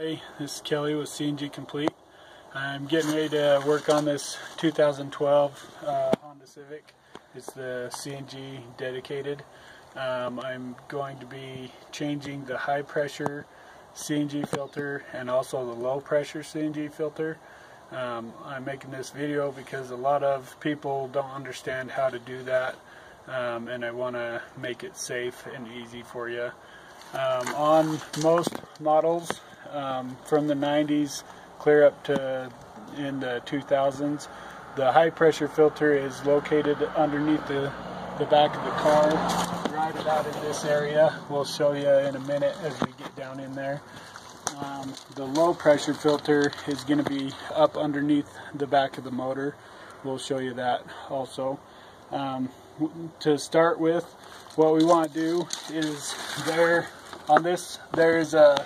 Hey, this is Kelly with CNG Complete. I'm getting ready to work on this 2012 Honda Civic. It's the CNG dedicated. I'm going to be changing the high pressure CNG filter and also the low pressure CNG filter. I'm making this video because a lot of people don't understand how to do that, and I want to make it safe and easy for you. On most models from the 90s clear up to in the 2000s, the high pressure filter is located underneath the back of the car, right about in this area. We'll show you in a minute as we get down in there. The low pressure filter is going to be up underneath the back of the motor. We'll show you that also. To start with, what we want to do is there on this, there's a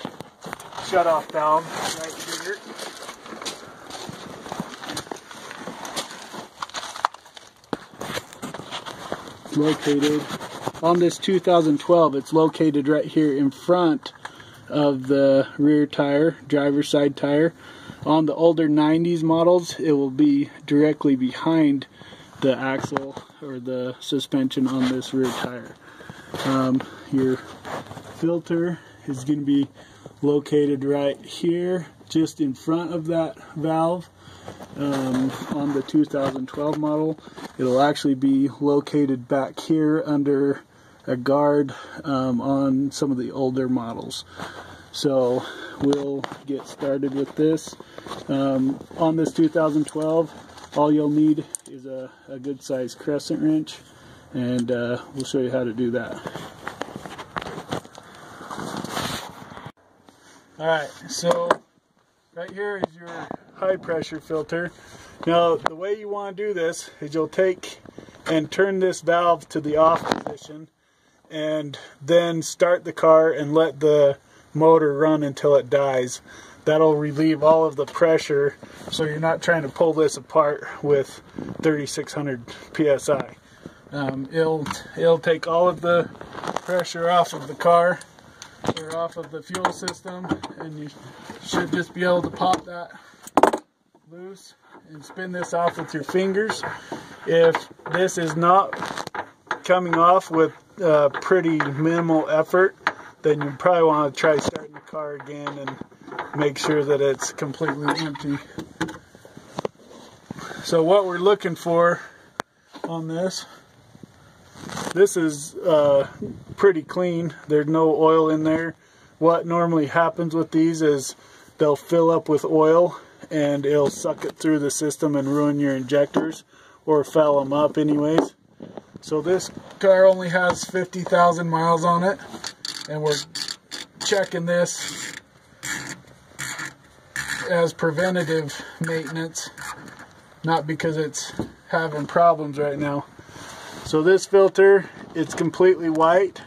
shut-off valve right here. Located on this 2012, it's located right here in front of the rear tire, driver's side tire. On the older 90s models, it will be directly behind the axle or the suspension on this rear tire. Your filter is going to be located right here, just in front of that valve. On the 2012 model, it'll actually be located back here under a guard on some of the older models. So we'll get started with this. On this 2012, all you'll need is a good size crescent wrench, and we'll show you how to do that. Alright, so right here is your high pressure filter. Now the way you want to do this is you'll take and turn this valve to the off position and then start the car and let the motor run until it dies. That'll relieve all of the pressure, so you're not trying to pull this apart with 3600 psi. It'll take all of the pressure off of the car or off of the fuel system, and you should just be able to pop that loose and spin this off with your fingers. If this is not coming off with pretty minimal effort, then you probably want to try starting the car again and make sure that it's completely empty. So what we're looking for on this is pretty clean. There's no oil in there. What normally happens with these is they'll fill up with oil and it'll suck it through the system and ruin your injectors or foul them up anyways. So this car only has 50,000 miles on it, and we're checking this as preventative maintenance, not because it's having problems right now. So this filter, it's completely white,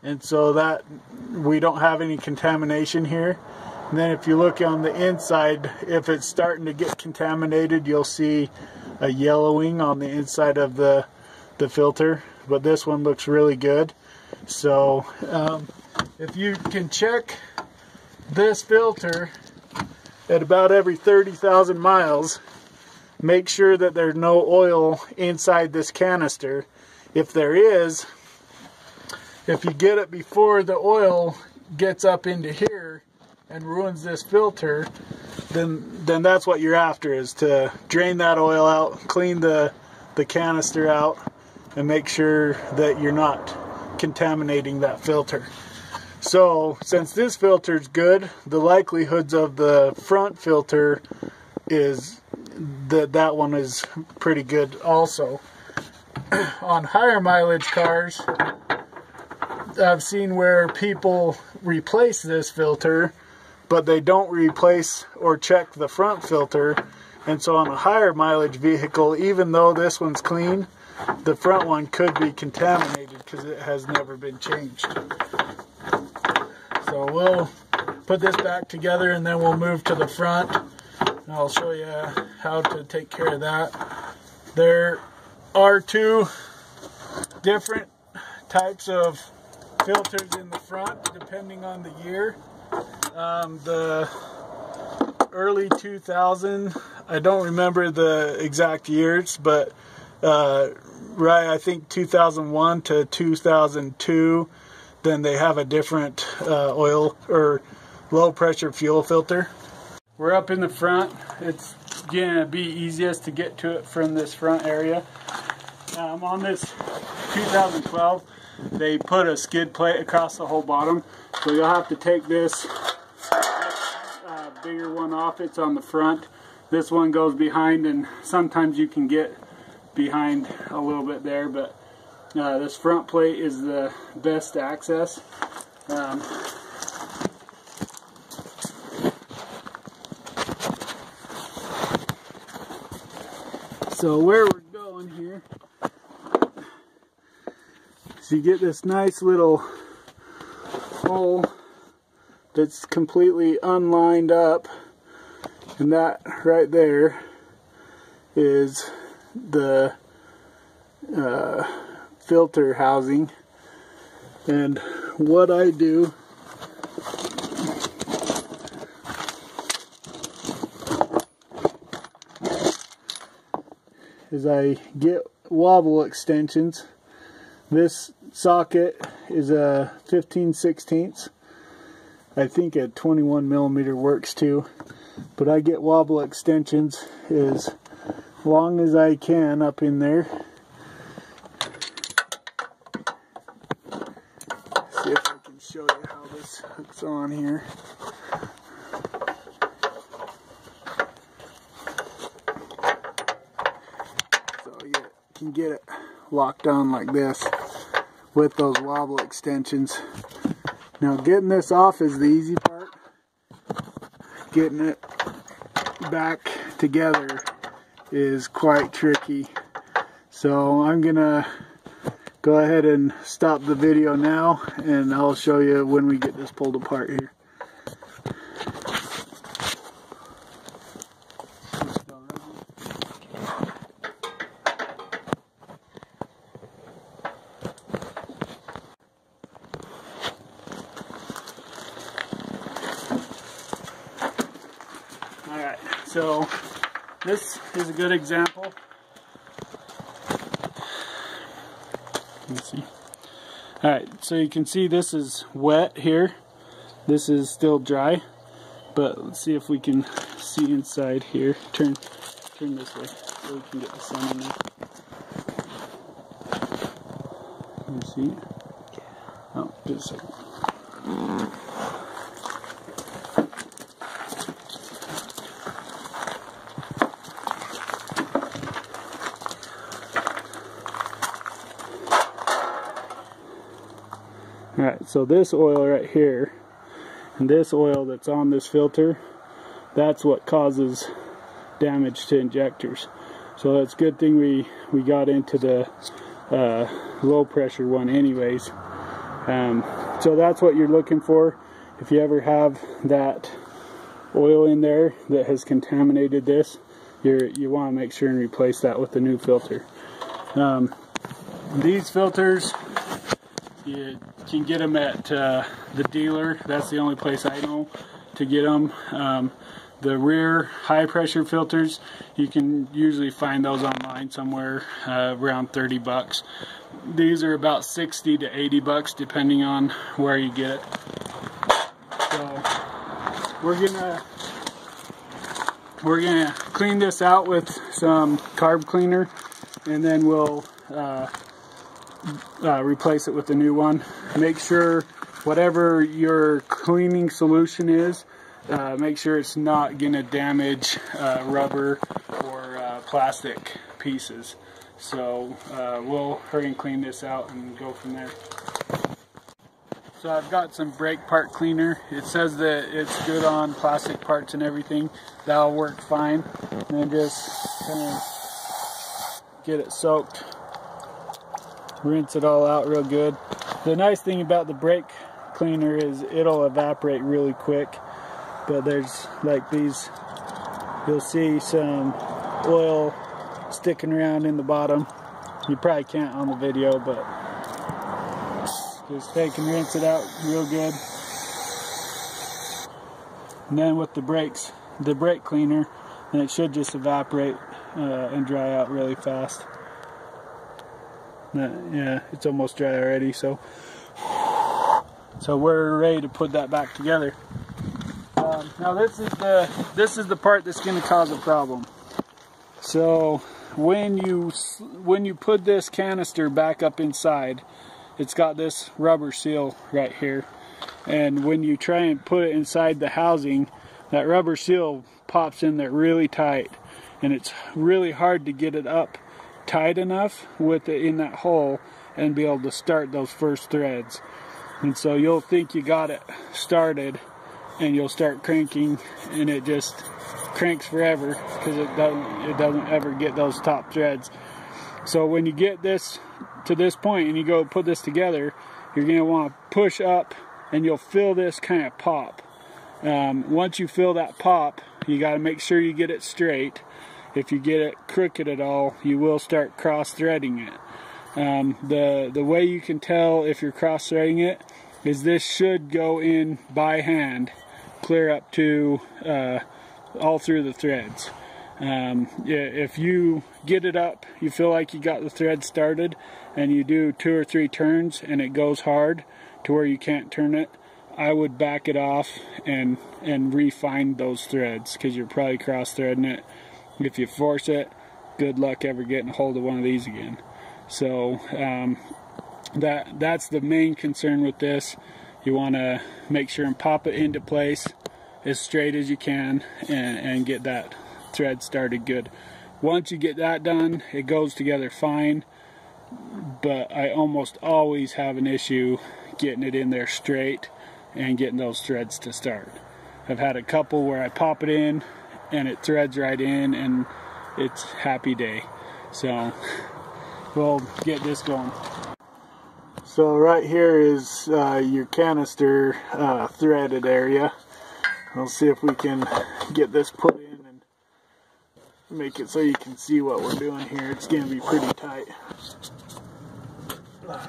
and so that we don't have any contamination here. And then if you look on the inside, if it's starting to get contaminated, you'll see a yellowing on the inside of the filter, but this one looks really good. So if you can check this filter at about every 30,000 miles, make sure that there's no oil inside this canister. If there is, if you get it before the oil gets up into here and ruins this filter, then that's what you're after, is to drain that oil out, clean the canister out, and make sure that you're not contaminating that filter. So since this filter's good, the likelihoods of the front filter is that one is pretty good also. On higher mileage cars, I've seen where people replace this filter, but they don't replace or check the front filter, and so on a higher mileage vehicle, even though this one's clean, the front one could be contaminated because it has never been changed. So we'll put this back together and then we'll move to the front, and I'll show you how to take care of that. There are two different types of filters in the front depending on the year. The early 2000, I don't remember the exact years, but right, I think 2001 to 2002, then they have a different oil or low pressure fuel filter. We're up in the front. It's gonna be easiest to get to it from this front area. On this 2012, they put a skid plate across the whole bottom, so you'll have to take this bigger one off. It's on the front. This one goes behind, and sometimes you can get behind a little bit there, but this front plate is the best access. So where we're going here is you get this nice little hole that's completely unlined up, and that right there is the filter housing. And what I do is I get wobble extensions. This socket is a 15/16. I think a 21mm works too, but I get wobble extensions as long as I can up in there. See if I can show you how this hooks on here. So you can get it locked on like this with those wobble extensions. Now getting this off is the easy part. Getting it back together is quite tricky. So I'm gonna go ahead and stop the video now, and I'll show you when we get this pulled apart here. Alright, so this is a good example. Let's see. Alright, so you can see this is wet here. This is still dry, but let's see if we can see inside here. Turn this way so we can get the sun in there. Can you see it? Oh, just a second. Alright, so this oil right here, and this oil that's on this filter, that's what causes damage to injectors. So it's a good thing we got into the low pressure one anyways. So that's what you're looking for. If you ever have that oil in there that has contaminated this, you want to make sure and replace that with the new filter. These filters, you can get them at the dealer. That's the only place I know to get them. The rear high pressure filters, you can usually find those online somewhere around 30 bucks. These are about 60 to 80 bucks depending on where you get it. So we're gonna clean this out with some carb cleaner, and then we'll replace it with a new one. Make sure whatever your cleaning solution is, make sure it's not gonna damage rubber or plastic pieces. So we'll hurry and clean this out and go from there. So I've got some brake part cleaner. It says that it's good on plastic parts and everything. That'll work fine. And then just kind of get it soaked. Rinse it all out real good. The nice thing about the brake cleaner is it'll evaporate really quick. But there's like these, you'll see some oil sticking around in the bottom. You probably can't on the video, but just take and rinse it out real good. And then with the brakes, the brake cleaner, and it should just evaporate and dry out really fast. Yeah, it's almost dry already, so we're ready to put that back together. Now this is the part that's going to cause a problem. So when you put this canister back up inside, it's got this rubber seal right here, and when you try and put it inside the housing, that rubber seal pops in there really tight, and it's really hard to get it up tight enough with it in that hole and be able to start those first threads. And so you'll think you got it started, and you'll start cranking, and it just cranks forever because it doesn't ever get those top threads. So when you get this to this point and you go put this together, you're going to want to push up, and you'll feel this kind of pop. Once you feel that pop, you got to make sure you get it straight. If you get it crooked at all, you will start cross-threading it. The way you can tell if you're cross-threading it is this should go in by hand, clear up to all through the threads. If you get it up, you feel like you got the thread started, and you do 2 or 3 turns and it goes hard to where you can't turn it, I would back it off and refine those threads, because you're probably cross-threading it. If you force it, good luck ever getting a hold of one of these again. So that's the main concern with this. You want to make sure and pop it into place as straight as you can, and get that thread started good. Once you get that done, it goes together fine, but I almost always have an issue getting it in there straight and getting those threads to start. I've had a couple where I pop it in and it threads right in, and it's happy day. So we'll get this going. So right here is your canister threaded area. We'll see if we can get this put in and make it so you can see what we're doing here. It's going to be pretty tight.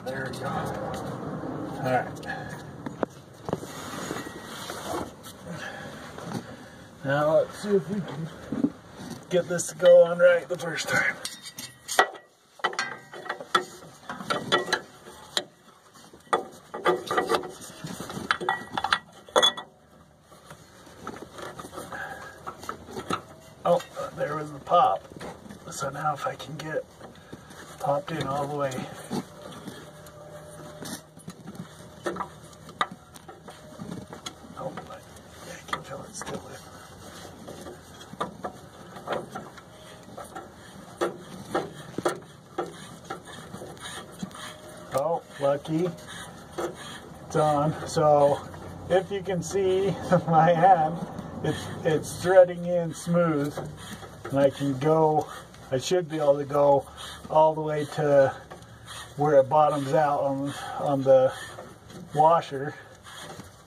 There we go. Alright. Now let's see if we can get this to go on right the first time. Oh, there was the pop. So now if I can get it popped in all the way. Oh, I can feel it still in. Oh, lucky. It's on. So if you can see my hand, it's threading in smooth, and I should be able to go all the way to where it bottoms out on the washer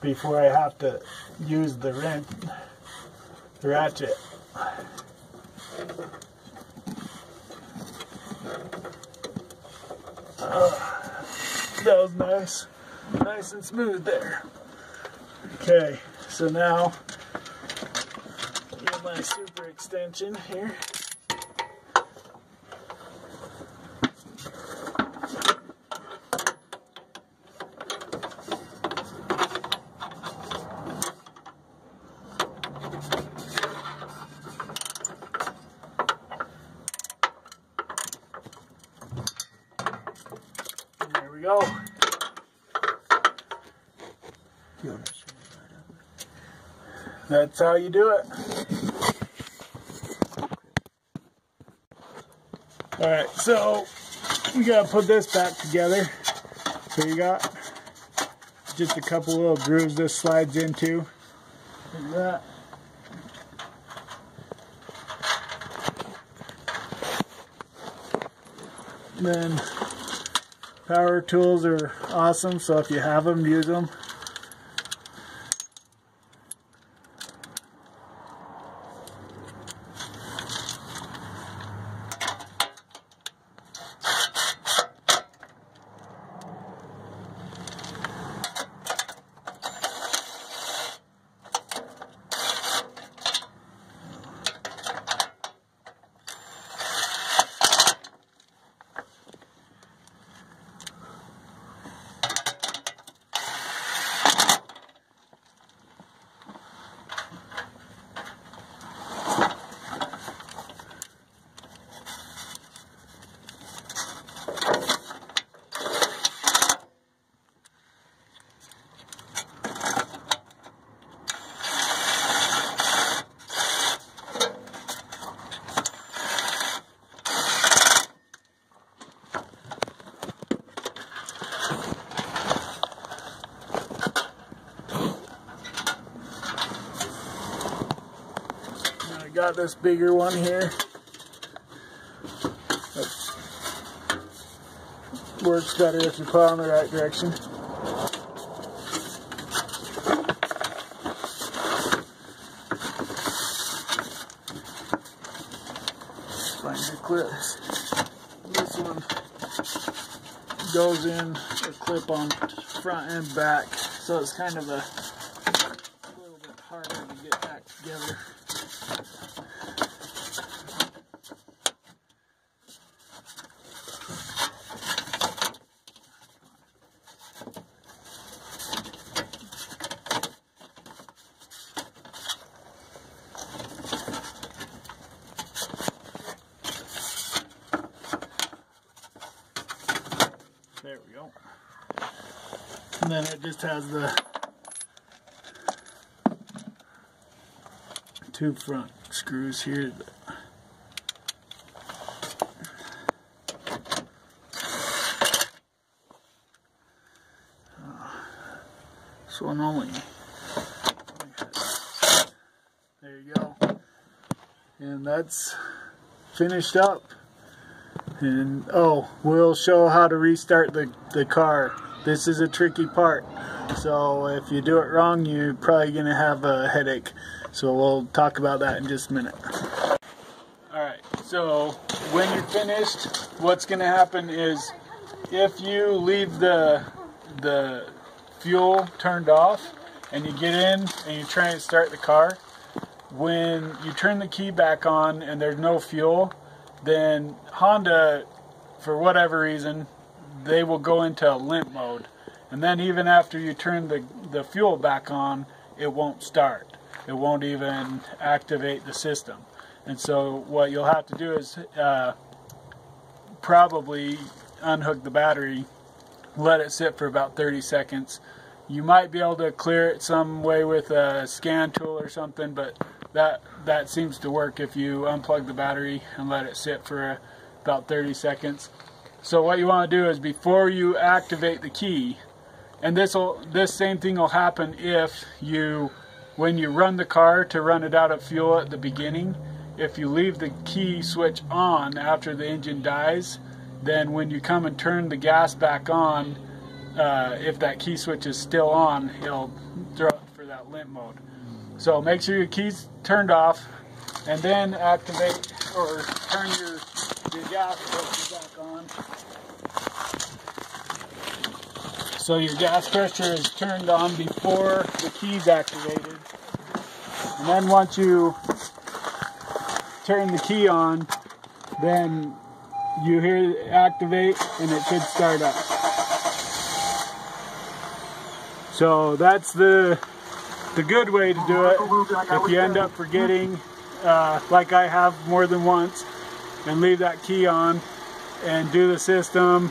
before I have to use the ratchet. That was nice and smooth there. Okay, so now get my super extension here. There we go. That's how you do it. Alright, so we gotta put this back together. So you got just a couple little grooves this slides into. Like that. And then power tools are awesome, so if you have them, use them. got this bigger one here. That works better if you put it in the right direction. Find your clips. This one goes in a clip on front and back, so it's kind of a little bit harder to get back together. There we go. And then it just has the two front screws here. This one only. There you go. And that's finished up. And oh, we'll show how to restart the car. This is a tricky part, so if you do it wrong, you're probably going to have a headache. So we'll talk about that in just a minute. Alright, so when you're finished, what's going to happen is if you leave the fuel turned off and you get in and you try and start the car, when you turn the key back on and there's no fuel, then Honda, for whatever reason, they will go into limp mode. And then even after you turn the fuel back on, it won't start. It won't even activate the system. And so what you'll have to do is probably unhook the battery, let it sit for about 30 seconds. You might be able to clear it some way with a scan tool or something, but that seems to work if you unplug the battery and let it sit for about 30 seconds. So what you want to do is before you activate the key, and this same thing will happen if when you run the car to run it out of fuel at the beginning, if you leave the key switch on after the engine dies, then when you come and turn the gas back on, if that key switch is still on, it'll throw it for that limp mode. So make sure your key's turned off, and then activate or turn your gas pressure back on. So your gas pressure is turned on before the key's activated. And then once you turn the key on, then you hear it activate and it should start up. So that's the good way to do it. If you end up forgetting, like I have more than once, and leave that key on and do the system,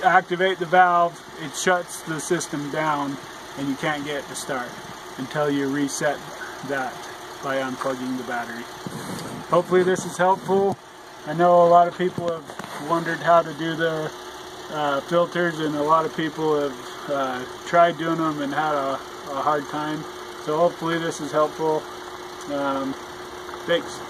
activate the valve, it shuts the system down and you can't get it to start until you reset that by unplugging the battery. Hopefully this is helpful. I know a lot of people have wondered how to do the filters, and a lot of people have tried doing them and had a hard time. So hopefully this is helpful. Thanks.